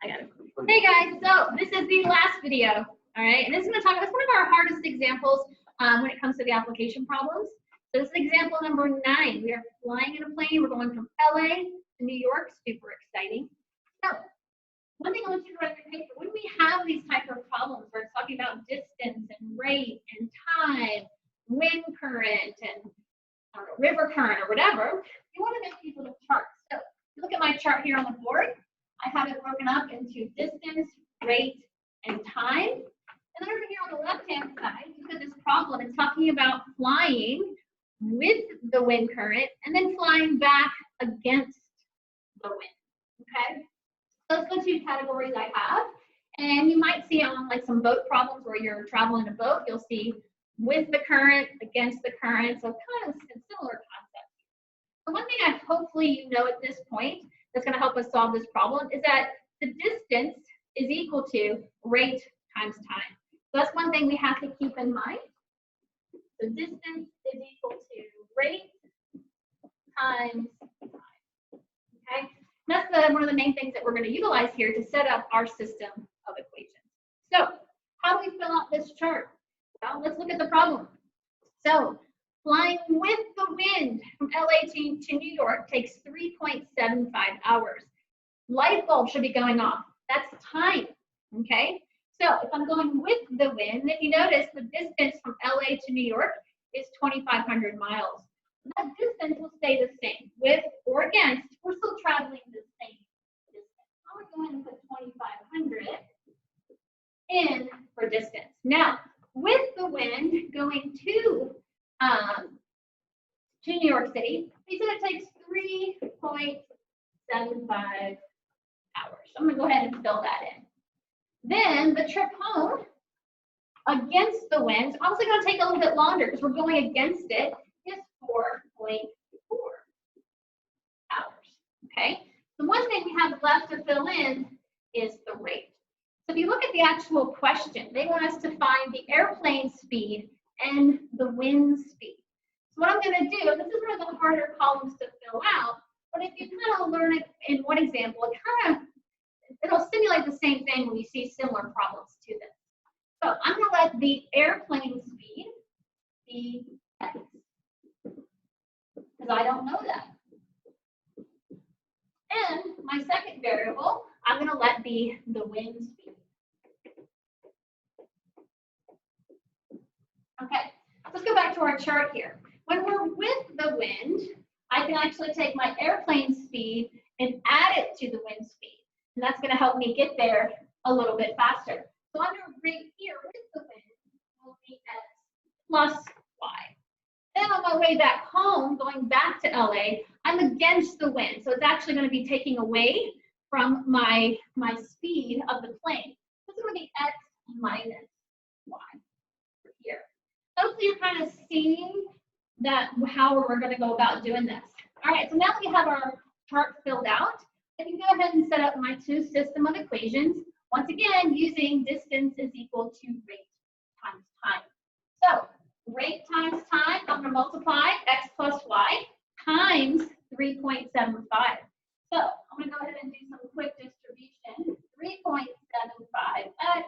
I got it. Hey guys, so this is the last video, all right? And this is going to talk about, it's one of our hardest examples when it comes to the application problems. So this is example number 9. We are flying in a plane. We're going from LA to New York. Super exciting. So one thing I want you to write on your paper, when we have these type of problems where it's talking about distance and rate and time, wind current and river current or whatever, you want to make these little charts. So you look at my chart here on the board. I have it broken up into distance, rate, and time. And then over here on the left-hand side, look at this problem. It's talking about flying with the wind current and then flying back against the wind, okay? Those are the two categories I have. And you might see on like some boat problems where you're traveling a boat, you'll see with the current, against the current, so kind of similar concepts. So one thing I hopefully you know at this point that's going to help us solve this problem is that the distance is equal to rate times time. So that's one thing we have to keep in mind. So distance is equal to rate times time. Okay, that's one of the main things that we're going to utilize here to set up our system of equations. So how do we fill out this chart? Well, let's look at the problem. So flying with the wind from LA to New York takes 3.75 hours. Light bulb should be going off. That's time, okay? So if I'm going with the wind, if you notice the distance from LA to New York is 2,500 miles. That distance will stay the same. With or against, we're still traveling the same distance. I'm going to go ahead and put 2,500 in for distance. Now, with the wind going to New York City, he said it takes 3.75 hours. So I'm going to go ahead and fill that in. Then the trip home against the wind is also going to take a little bit longer because we're going against it, is 4.4 hours. Okay, the one thing we have left to fill in is the rate. So if you look at the actual question, they want us to find the airplane speed and the wind speed. So what I'm going to do, this is one of the harder columns to fill out, but if you kind of learn it in one example, it'll simulate the same thing when you see similar problems to this. So I'm going to let the airplane speed be x, because I don't know that. And my second variable, I'm going to let be the wind speed. Okay, let's go back to our chart here. When we're with the wind, I can actually take my airplane speed and add it to the wind speed. And that's going to help me get there a little bit faster. So under rate here with the wind will be x plus y. Then on my way back home, going back to LA, I'm against the wind. So it's actually going to be taking away from my speed of the plane. This is going to be x minus y here. Hopefully you're kind of seeing that how we're going to go about doing this. All right, so now that we have our chart filled out, I can go ahead and set up my two system of equations. Once again, using distance is equal to rate times time. So rate times time, I'm going to multiply x plus y times 3.75. So I'm going to go ahead and do some quick distribution. 3.75x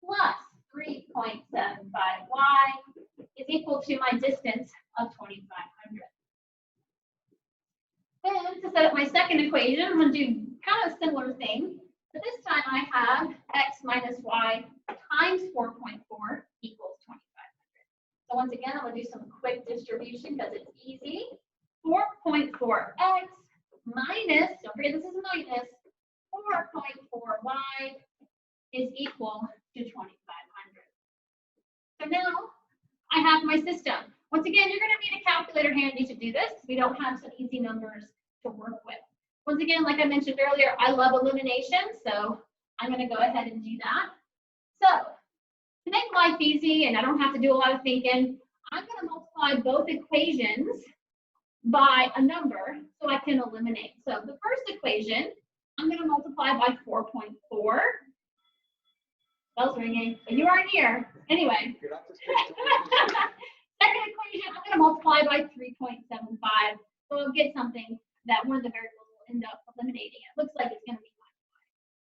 plus 3.75y is equal to my distance of 2,500. Then to set up my second equation, I'm going to do kind of a similar thing, but this time I have x minus y times 4.4 equals 2,500. So once again, I'm going to do some quick distribution because it's easy. 4.4x minus, don't forget this is minus, 4.4y is equal to 2,500. So now I have my system. Once again, you're going to need a calculator handy to do this. We don't have some easy numbers to work with. Once again, like I mentioned earlier, I love elimination, so I'm going to go ahead and do that. So to make life easy and I don't have to do a lot of thinking, I'm going to multiply both equations by a number so I can eliminate. So the first equation, I'm going to multiply by 4.4. Bells ringing, but you aren't here. Anyway. Second equation, I'm going to multiply by 3.75. So we'll get something that one of the variables will end up eliminating. It looks like it's going to be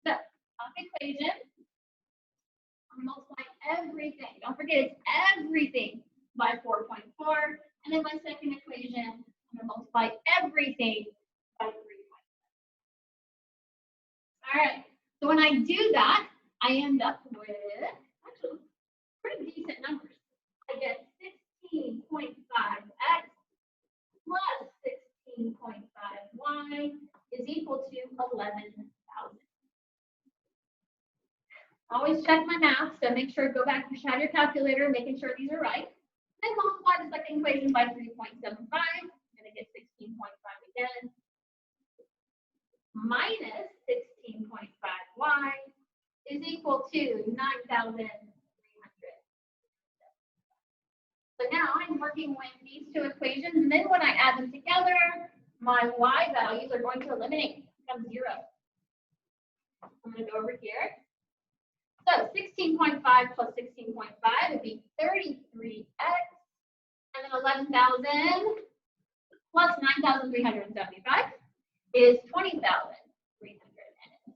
1. So forget it's everything by 4.4. And then my second equation, I'm going to multiply everything by 3.7. All right. So when I do that, I end up with actually pretty decent numbers. I get 16.5x plus 16.5y is equal to 11,000. Always check my math, so make sure to go back and have your calculator, making sure these are right. Then multiply the second equation by 3.75, I'm going to get 16.5 again, minus 16.5y is equal to 9,300. So now I'm working with these two equations, and then when I add them together, my y values are going to eliminate, become 0. I'm going to go over here. So 16.5 plus 16.5 would be 33x, and then 11,000 plus 9,375 is 20,375.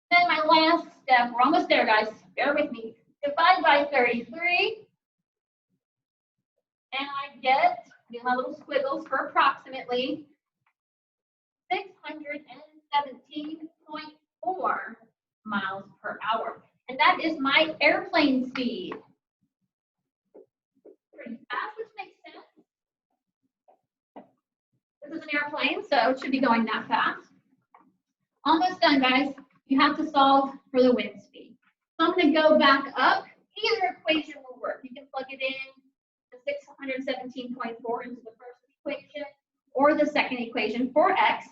Then my last step, we're almost there, guys. Bear with me. Divide by 33, and I get my little squiggles for approximately 617.4 miles per hour. And that is my airplane speed. Pretty fast, which makes sense. This is an airplane, so it should be going that fast. Almost done, guys. You have to solve for the wind speed. So I'm going to go back up. Either equation will work. You can plug it in, the 617.4 into the first equation, or the second equation for x.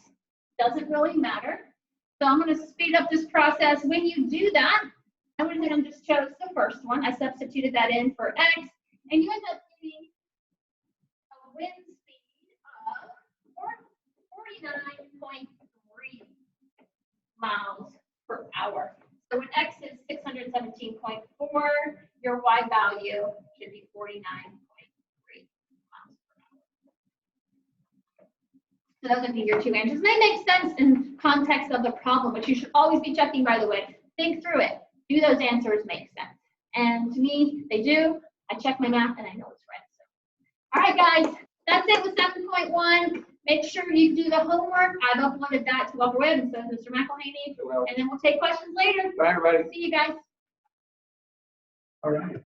Doesn't really matter. So I'm going to speed up this process. When you do that, I went ahead and just chose the first one. I substituted that in for x, and you end up getting a wind speed of 49.3 miles per hour. So when x is 617.4, your y value should be 49.3 miles per hour. So those would be your two answers. They make sense in context of the problem, which you should always be checking, by the way. Think through it. Do those answers make sense? And to me, they do. I check my math and I know it's right. So, all right, guys, that's it with 7.1. Make sure you do the homework. I've uploaded that to Upper Web, and so Mr. McElhaney. And then we'll take questions later. Bye, everybody. See you guys. All right.